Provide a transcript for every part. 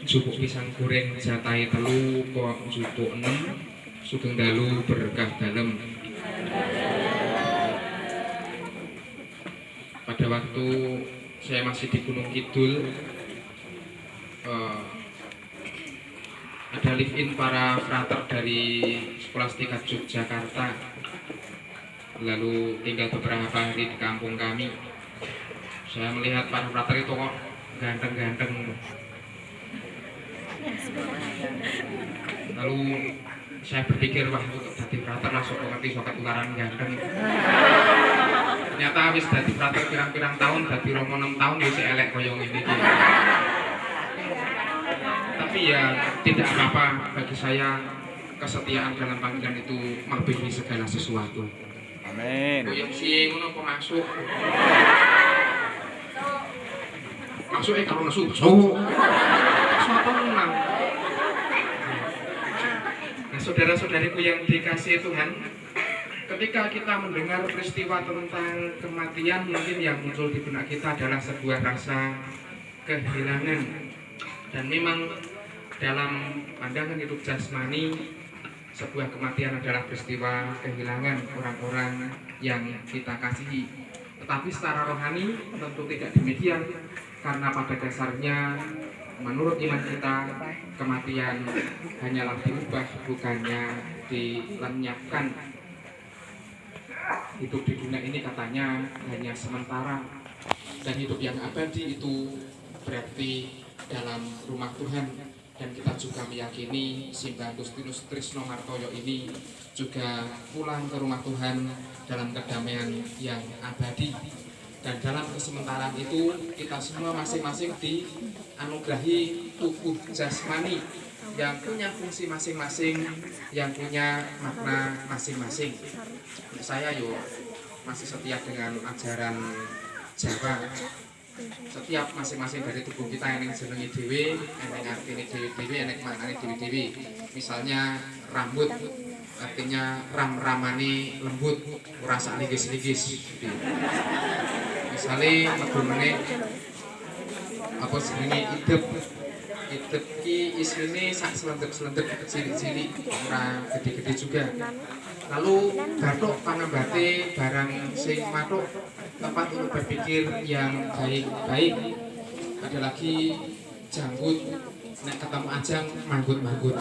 Jupuk pisang goreng jatai telu kok jupuk 6 sugeng dalu berkah dalem. Pada waktu saya masih di Gunung Kidul, ada live-in para frater dari Skolastika Yogyakarta, lalu tinggal beberapa hari di kampung kami. Saya melihat para frater itu kok ganteng-ganteng. Lalu saya berpikir, wah dadi frater langsung ngerti sok ketularan ganteng. Ternyata wis dadi frater pirang-pirang tahun, dadi romo 6 tahun wis elek koyo ngene iki. Tapi ya tidak apa-apa, bagi saya kesetiaan dalam panggilan itu melebihi segala sesuatu. Amin. Koyo sih ngono kok masuk. Masuknya kalau masuk, siapa menang? Nah, saudara-saudariku yang dikasihi Tuhan, ketika kita mendengar peristiwa tentang kematian, mungkin yang muncul di benak kita adalah sebuah rasa kehilangan. Dan memang dalam pandangan hidup jasmani, sebuah kematian adalah peristiwa kehilangan orang-orang yang kita kasihi. Tetapi secara rohani tentu tidak demikian, karena pada dasarnya menurut iman kita kematian hanyalah diubah, bukannya dilenyapkan. Hidup di dunia ini katanya hanya sementara, dan hidup yang abadi itu berarti dalam rumah Tuhan. Dan kita juga meyakini Simbah Agustinus Trisno Martoyo ini juga pulang ke rumah Tuhan dalam kedamaian yang abadi. Dan dalam kesementaraan itu kita semua masing-masing dianugerahi tubuh jasmani yang punya fungsi masing-masing, yang punya makna masing-masing. Saya masih setia dengan ajaran Jawa. Setiap masing-masing dari tubuh kita yang jenengi dhewe, eneng artine dhewe-dhewe, eneng maknane dhewe-dhewe. Misalnya rambut artinya ram-ramane lembut, ora sak ligis-ligis. Misalnya meneh apa jenenge idep ki isine sak selendep-selendep cilik-cilik, ora gede-gede juga. Lalu bathuk pangambate barang sing mathuk, tempat untuk berpikir yang baik-baik. Ada lagi janggut, nek ketemu ajang manggut-manggut,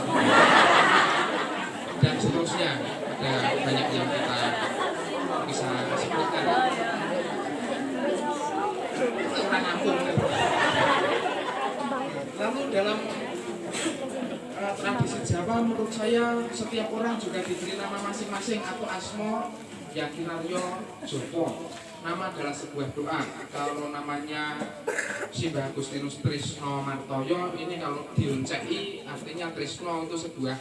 dan seterusnya. Ada banyak yang kita bisa sebutkan. Orang ampun. Lalu dalam tradisi Jawa, menurut saya setiap orang juga diberi nama masing-masing atau asmo, Yakinaryo, Joko. Nama adalah sebuah doa. Kalau namanya Simbah Agustinus Trisno Martoyo, ini kalau diuncai artinya Trisno itu sebuah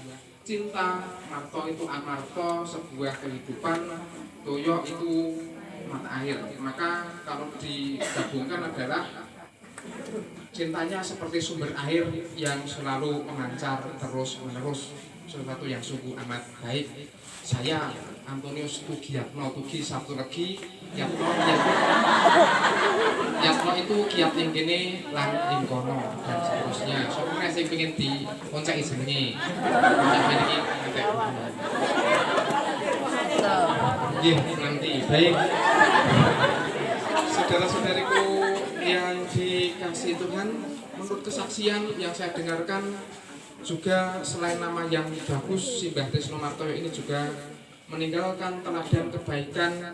cinta, Marto itu amarto, sebuah kehidupan, Toyo itu mata air. Maka kalau digabungkan adalah cintanya seperti sumber air yang selalu memancar terus-menerus, sesuatu yang sungguh amat baik. Saya Antonius Tugiatno, Tugi Sabtu Legi, Yatno itu kiat yang gini lan ing kono dan seterusnya. Soalnya saya ingin dioncai jenenge. Nanti baik. Saudara-saudariku yang dikasih Tuhan, menurut kesaksian yang saya dengarkan juga selain nama yang bagus, Simbah Trisno Martoyo ini juga meninggalkan teladan kebaikan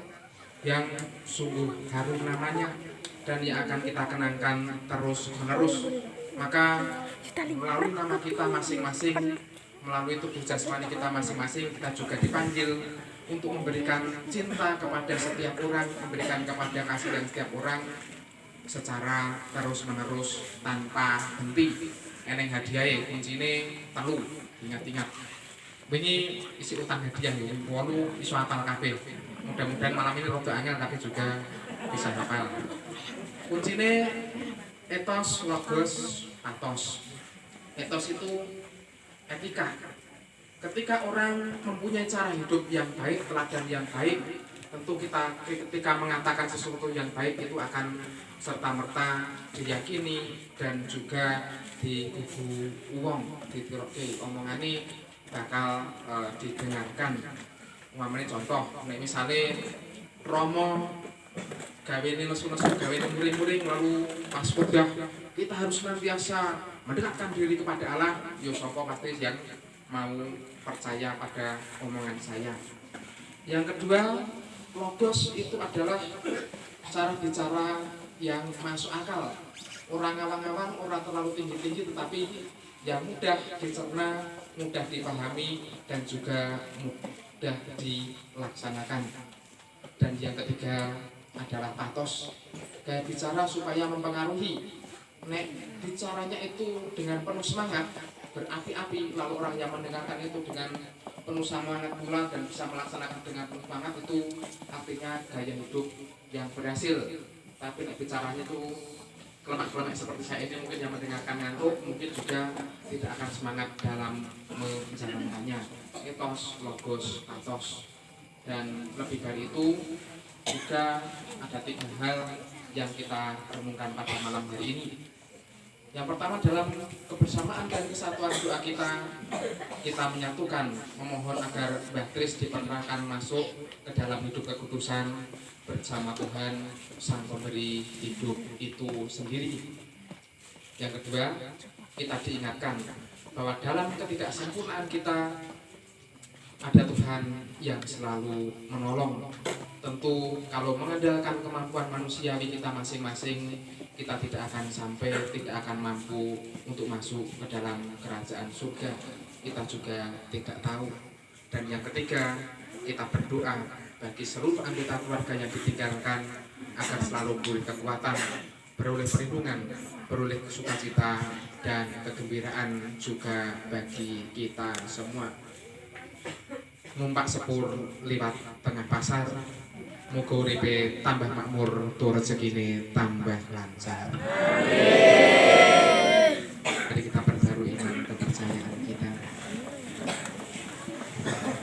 yang sungguh harum namanya dan yang akan kita kenangkan terus menerus. Maka melalui nama kita masing-masing, melalui tubuh jasmani kita masing-masing, kita juga dipanggil untuk memberikan cinta kepada setiap orang, memberikan kepada kasih dan setiap orang secara terus-menerus tanpa henti. Eneng hadiah kuncine telu, ingat-ingat. Wingi isi utang hadiah ya, wolu iso hafal kabeh. Mudah-mudahan malam ini rada angel tapi juga bisa hafal. Kuncine etos, logos, pathos. Etos itu etika. Ketika orang mempunyai cara hidup yang baik, teladan yang baik, tentu kita ketika mengatakan sesuatu yang baik itu akan serta-merta diyakini dan juga di kubu uwong ditiroke omongane bakal didengarkan. Umpamane contoh, nek misale Romo gawe nesu-nesu, gawe muring-muring, lalu pas khotbah kita harus senantiasa mendekatkan diri kepada Allah. Yo sapa pasti yang mau percaya pada omongan saya. Yang kedua, logos itu adalah cara bicara yang masuk akal. Orang ngawang-ngawang, orang terlalu tinggi-tinggi, tetapi yang mudah dicerna, mudah dipahami, dan juga mudah dilaksanakan. Dan yang ketiga adalah patos, gaya bicara supaya mempengaruhi. Nek bicaranya itu dengan penuh semangat, berapi-api, lalu orang yang mendengarkan itu dengan penuh semangat pula dan bisa melaksanakan dengan penuh semangat, itu artinya gaya hidup yang berhasil. Tapi nek bicaranya itu kelemak-kelemak seperti saya ini, mungkin yang mendengarkan ngantuk, mungkin juga tidak akan semangat dalam menjalankannya. Etos, logos, patos. Dan lebih dari itu juga ada 3 hal yang kita renungkan pada malam hari ini. Yang pertama, dalam kebersamaan dan kesatuan doa kita menyatukan, memohon agar Mbah Kris diperkenankan masuk ke dalam hidup kekudusan bersama Tuhan Sang Pemberi hidup itu sendiri. Yang kedua, kita diingatkan bahwa dalam ketidaksempurnaan kita ada Tuhan yang selalu menolong. Tentu kalau mengandalkan kemampuan manusiawi kita masing-masing, kita tidak akan mampu untuk masuk ke dalam kerajaan surga. Kita juga tidak tahu. Dan yang ketiga, kita berdoa bagi seluruh anggota keluarga yang ditinggalkan agar selalu beroleh kekuatan, beroleh perlindungan, beroleh sukacita dan kegembiraan juga bagi kita semua. Numpak sepur liwat tengah pasar, muga uripe tambah makmur tur rezekine tambah lancar. Amin.